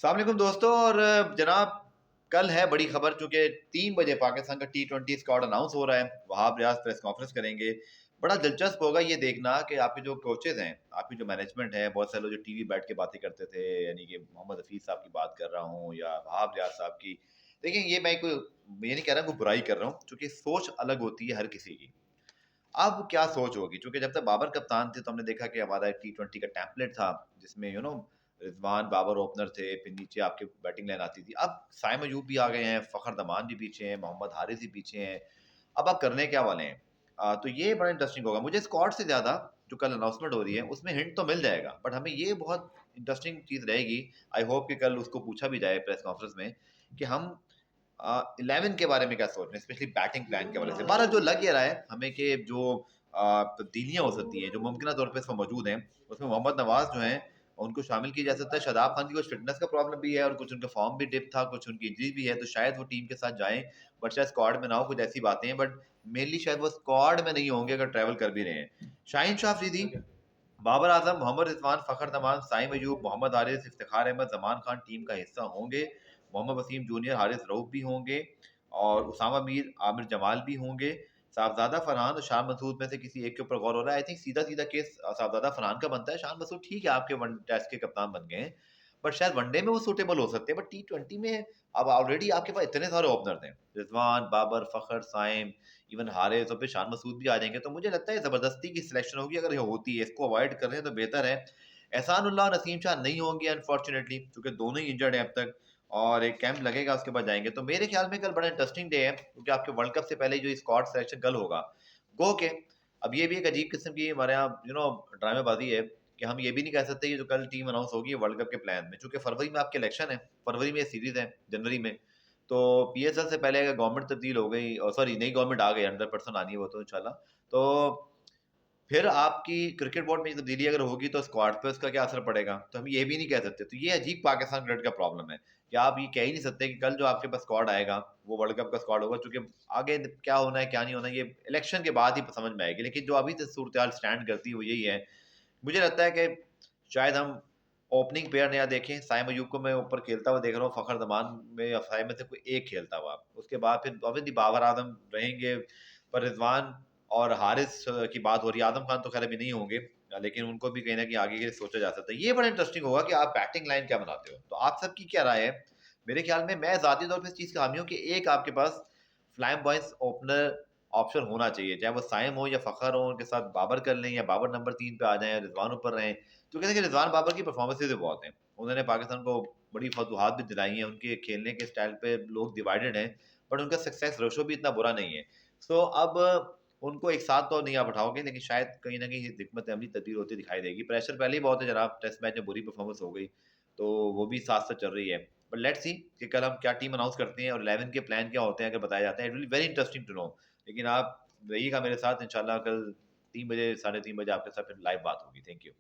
अस्सलाम वालेकुम दोस्तों। और जनाब, कल है बड़ी खबर, चूंकि 3 बजे पाकिस्तान का T20 स्क्वाड अनाउंस हो रहा है। वहाब रियाज प्रेस कॉन्फ्रेंस करेंगे। बड़ा दिलचस्प होगा ये देखना कि आपके जो कोचेज हैं, आपकी जो मैनेजमेंट है, बहुत सारे लोग जो टीवी बैठ के बातें करते थे, यानी कि मोहम्मद हफीज साहब की बात कर रहा हूँ या वहाब रियाज साहब की। देखिए, ये नहीं कह रहा, कोई बुराई कर रहा हूँ, क्योंकि सोच अलग होती है हर किसी की। अब क्या सोच होगी, क्योंकि जब तक बाबर कप्तान थे तो हमने देखा कि हमारा T20 का टेम्पलेट था, जिसमें रिजवान बाबर ओपनर थे, फिर नीचे आपके बैटिंग लाइन आती थी। अब साइम अयूब भी आ गए हैं, फखर दमान भी पीछे हैं, मोहम्मद हारिस भी पीछे हैं। अब आप करने क्या वाले हैं? तो ये बड़ा इंटरेस्टिंग होगा। मुझे स्क्वाड से ज्यादा जो कल अनाउंसमेंट हो रही है उसमें हिंट तो मिल जाएगा, बट हमें ये बहुत इंटरेस्टिंग चीज रहेगी। आई होप कि कल उसको पूछा भी जाए प्रेस कॉन्फ्रेंस में कि हम 11 के बारे में क्या सोच रहे हैं, स्पेशली बैटिंग प्लान के बारे से। बारह जो लग ये रहा है हमें कि जो तब्दीलियां हो सकती हैं, जो मुमकिन तौर पर इसमें मौजूद हैं, उसमें मोहम्मद नवाज जो हैं उनको शामिल किया जा सकता है। शादाब खान की कुछ फिटनेस का प्रॉब्लम भी है और कुछ उनका फॉर्म भी डिप था, कुछ उनकी इंजरी भी है, तो शायद वो टीम के साथ जाएं, बट शायद स्क्वाड में ना हो। कुछ ऐसी बातें हैं, बट मेनली शायद वो स्क्वाड में नहीं होंगे अगर ट्रैवल कर भी रहे हैं। शाहीन शाह अफरीदी, बाबर आजम, मोहम्मद रिजवान, फखर तमान, साइम अयूब, मोहम्मद हारिस, इफ्तिखार अहमद, जमान खान टीम का हिस्सा होंगे। मोहम्मद वसीम जूनियर, हारिस रऊफ भी होंगे और उसामा मीर, आमिर जमाल भी होंगे। साहबजादा फरहान और शान मसूद में से किसी एक के ऊपर गौर हो रहा है। आई थिंक सीधा सीधा केस साहबजादा फरहान का बनता है। शान मसूद ठीक है, आपके वन टेस्ट के कप्तान बन गए हैं, बट शायद वनडे में वो सूटेबल हो सकते हैं, बट T20 में अब ऑलरेडी आपके पास इतने सारे ओपनर हैं, रिजवान, बाबर, फखर, साइम, इवन हारिस और फिर शान मसूद भी आ जाएंगे। तो मुझे लगता है जबरदस्ती की सिलेक्शन होगी, अगर ये होती है, इसको अवॉइड कर रहे हैं तो बेहतर है। एहसानुल्लाह और नसीम शाह नहीं होंगे अनफॉर्चुनेटली, क्योंकि दोनों ही इंजर्ड हैं अब तक, और एक कैंप लगेगा उसके बाद जाएंगे। तो मेरे ख्याल में कल बड़ा इंटरेस्टिंग डे है, क्योंकि आपके वर्ल्ड कप से पहले जो स्क्वाड सिलेक्शन कल होगा, गो के अब ये भी एक अजीब किस्म की हमारे यहाँ ड्रामेबाजी है कि हम ये भी नहीं कह सकते कि जो कल टीम अनाउंस होगी वर्ल्ड कप के प्लान में, चूंकि फरवरी में आपके इलेक्शन है, फरवरी में सीरीज है, जनवरी में। तो PSL से पहले अगर गवर्नमेंट तब्दील हो गई, और सॉरी नई गवर्नमेंट आ गई, 100% आनी है वो तो इंशाल्लाह, तो फिर आपकी क्रिकेट बोर्ड में तब्दीली अगर होगी तो स्क्वाड पे उसका क्या असर पड़ेगा, तो हम ये भी नहीं कह सकते। तो ये अजीब पाकिस्तान क्रिकेट का प्रॉब्लम है कि आप ये कह ही नहीं सकते कि कल जो आपके पास स्क्वाड आएगा वो वर्ल्ड कप का स्क्वाड होगा, क्योंकि आगे क्या होना है क्या नहीं होना ये इलेक्शन के बाद ही समझ में आएगी। लेकिन जो अभी तक सूरत हाल स्टैंड करती है वो यही है। मुझे लगता है कि शायद हम ओपनिंग पेयर नया देखें। साइम अयूब को मैं ऊपर खेलता हुआ देख रहा हूँ, फखर जमान में या साइम में से कोई एक खेलता हुआ। उसके बाद फिर ऑब्वियसली बाबर आजम रहेंगे, पर रिजवान और हारिस की बात हो रही है। आजम खान तो खैर अभी नहीं होंगे, लेकिन उनको भी कहीं ना कहीं आगे के लिए सोचा जा सकता है। ये बड़ा इंटरेस्टिंग होगा कि आप बैटिंग लाइन क्या बनाते हो। तो आप सबकी क्या राय है? मेरे ख्याल में मैं जाती तौर पर इस चीज़ का हामी हूँ कि एक आपके पास फ्लैम्बॉयंट ओपनर ऑप्शन होना चाहिए, चाहे वो साइम हो या फखर हो, उनके साथ बाबर कर लें या बाबर नंबर 3 पे आ जाएं, रिजवान ऊपर रहें। तो कहते हैं कि रिजवान बाबर की परफॉर्मेंसेज भी बहुत हैं, उन्होंने पाकिस्तान को बड़ी फतूहात भी दिलाई हैं, उनके खेलने के स्टाइल पे लोग डिवाइडेड हैं, बट उनका सक्सेस रेशो भी इतना बुरा नहीं है। सो अब उनको एक साथ तो नहीं आप उठाओगे, लेकिन शायद कहीं ना कहीं हिकमत अमली तब्दील होती दिखाई देगी। प्रेशर पहले ही बहुत है जनाब, टेस्ट मैच में बुरी परफॉर्मेंस हो गई, तो वो भी साथ साथ चल रही है। बट लेट्स सी कि कल हम क्या टीम अनाउंस करते हैं और 11 के प्लान क्या होते हैं अगर बताए जाते हैं। It will very interesting to know. लेकिन आप रहिएगा मेरे साथ इंशाल्लाह, कल 3 बजे, 3:30 बजे आपके साथ फिर लाइव बात होगी। Thank you.